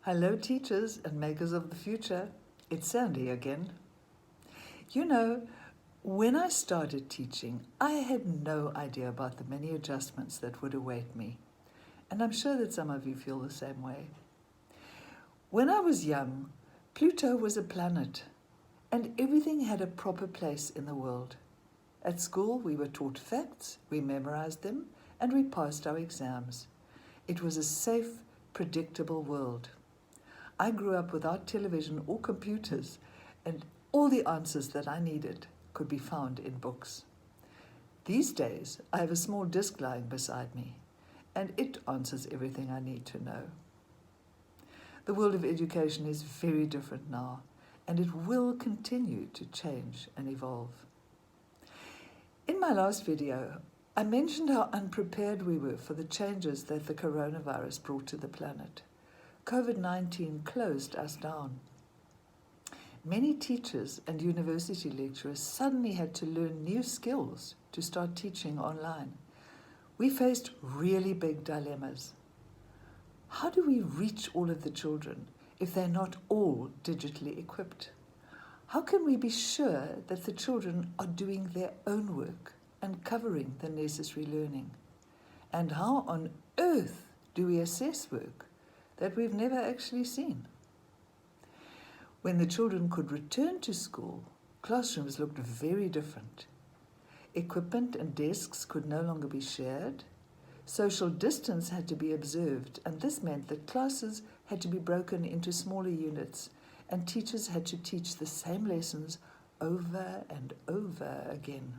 Hello, teachers and makers of the future. It's Sandy again. You know, when I started teaching, I had no idea about the many adjustments that would await me. And I'm sure that some of you feel the same way. When I was young, Pluto was a planet, and everything had a proper place in the world. At school, we were taught facts, we memorized them, and we passed our exams. It was a safe, predictable world. I grew up without television or computers, and all the answers that I needed could be found in books. These days, I have a small disk lying beside me, and it answers everything I need to know. The world of education is very different now, and it will continue to change and evolve. In my last video, I mentioned how unprepared we were for the changes that the coronavirus brought to the planet. COVID-19 closed us down. Many teachers and university lecturers suddenly had to learn new skills to start teaching online. We faced really big dilemmas. How do we reach all of the children if they're not all digitally equipped? How can we be sure that the children are doing their own work and covering the necessary learning? And how on earth do we assess work that we've never actually seen? When the children could return to school, classrooms looked very different. Equipment and desks could no longer be shared. Social distance had to be observed, and this meant that classes had to be broken into smaller units, and teachers had to teach the same lessons over and over again.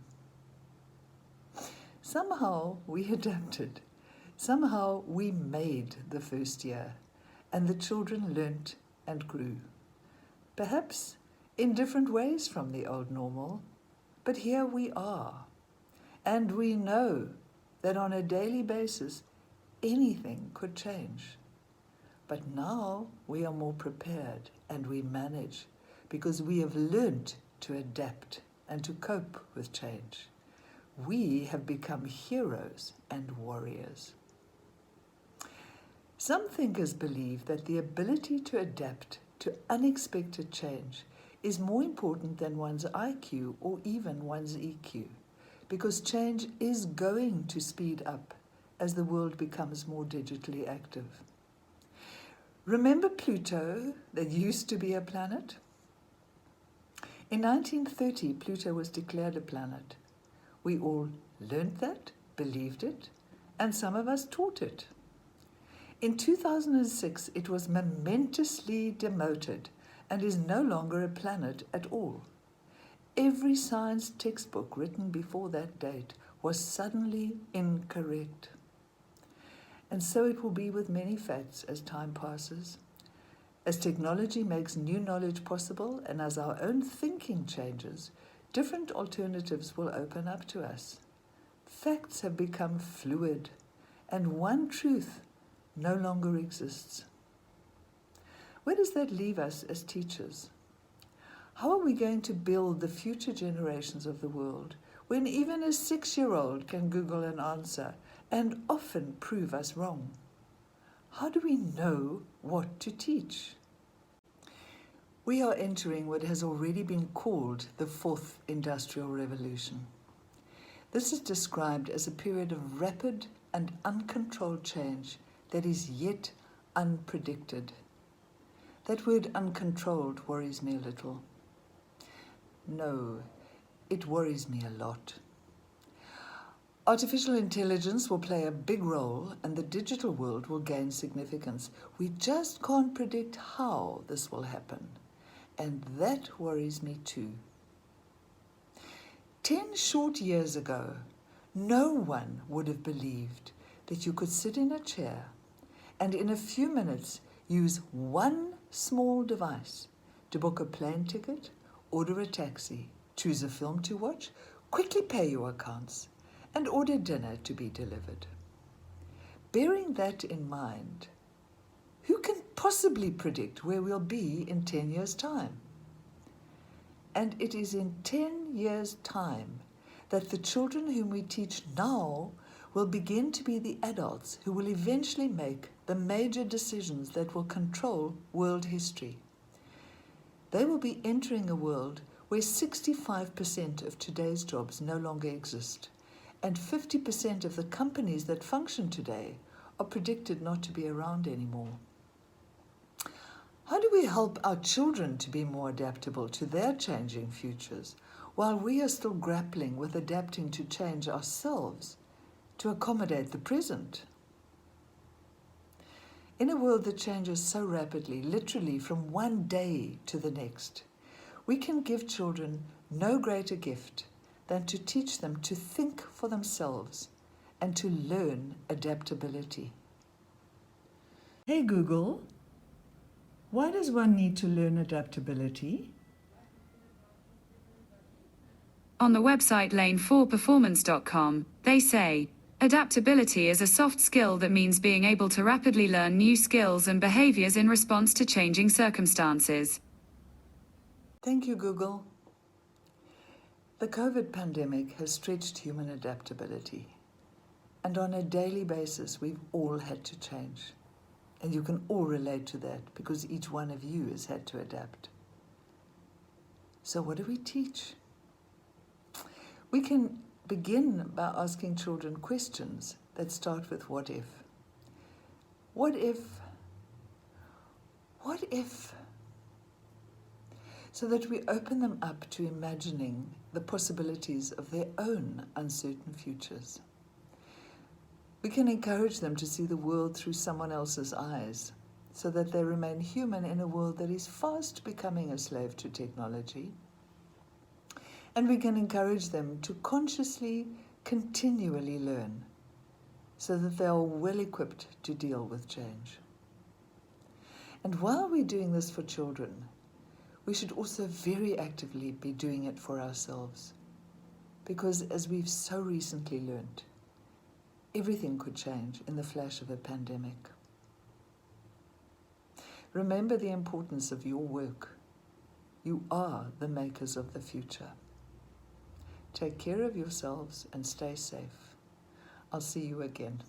Somehow we adapted. Somehow we made the first year, and the children learnt and grew. Perhaps in different ways from the old normal, but here we are. And we know that on a daily basis, anything could change. But now we are more prepared and we manage because we have learnt to adapt and to cope with change. We have become heroes and warriors. Some thinkers believe that the ability to adapt to unexpected change is more important than one's IQ or even one's EQ, because change is going to speed up as the world becomes more digitally active. Remember Pluto, that used to be a planet? In 1930, Pluto was declared a planet. We all learned that, believed it, and some of us taught it. In 2006, it was momentously demoted and is no longer a planet at all. Every science textbook written before that date was suddenly incorrect. And so it will be with many facts as time passes. As technology makes new knowledge possible and as our own thinking changes, different alternatives will open up to us. Facts have become fluid, and one truth no longer exists. Where does that leave us as teachers? How are we going to build the future generations of the world when even a 6-year-old can Google an answer and often prove us wrong? How do we know what to teach? We are entering what has already been called the Fourth Industrial Revolution. This is described as a period of rapid and uncontrolled change that is yet unpredicted. That word uncontrolled worries me a little. No, it worries me a lot. Artificial intelligence will play a big role and the digital world will gain significance. We just can't predict how this will happen, and that worries me too. 10 short years ago, no one would have believed that you could sit in a chair and in a few minutes use one small device to book a plane ticket, order a taxi, choose a film to watch, quickly pay your accounts, and order dinner to be delivered. Bearing that in mind, who can possibly predict where we'll be in 10 years' time? And it is in 10 years' time that the children whom we teach now will begin to be the adults who will eventually make the major decisions that will control world history. They will be entering a world where 65% of today's jobs no longer exist, and 50% of the companies that function today are predicted not to be around anymore. How do we help our children to be more adaptable to their changing futures while we are still grappling with adapting to change ourselves to accommodate the present? In a world that changes so rapidly, literally from one day to the next, we can give children no greater gift than to teach them to think for themselves and to learn adaptability. Hey Google, why does one need to learn adaptability? On the website lane4performance.com, they say, adaptability is a soft skill that means being able to rapidly learn new skills and behaviors in response to changing circumstances. Thank you, Google. The COVID pandemic has stretched human adaptability, and on a daily basis, we've all had to change. And you can all relate to that because each one of you has had to adapt. So what do we teach? We can begin by asking children questions that start with what if. What if? What if? So that we open them up to imagining the possibilities of their own uncertain futures. We can encourage them to see the world through someone else's eyes, so that they remain human in a world that is fast becoming a slave to technology. And we can encourage them to consciously, continually learn, so that they are well equipped to deal with change. And while we're doing this for children, we should also very actively be doing it for ourselves. Because as we've so recently learned, everything could change in the flash of a pandemic. Remember the importance of your work. You are the makers of the future. Take care of yourselves and stay safe. I'll see you again.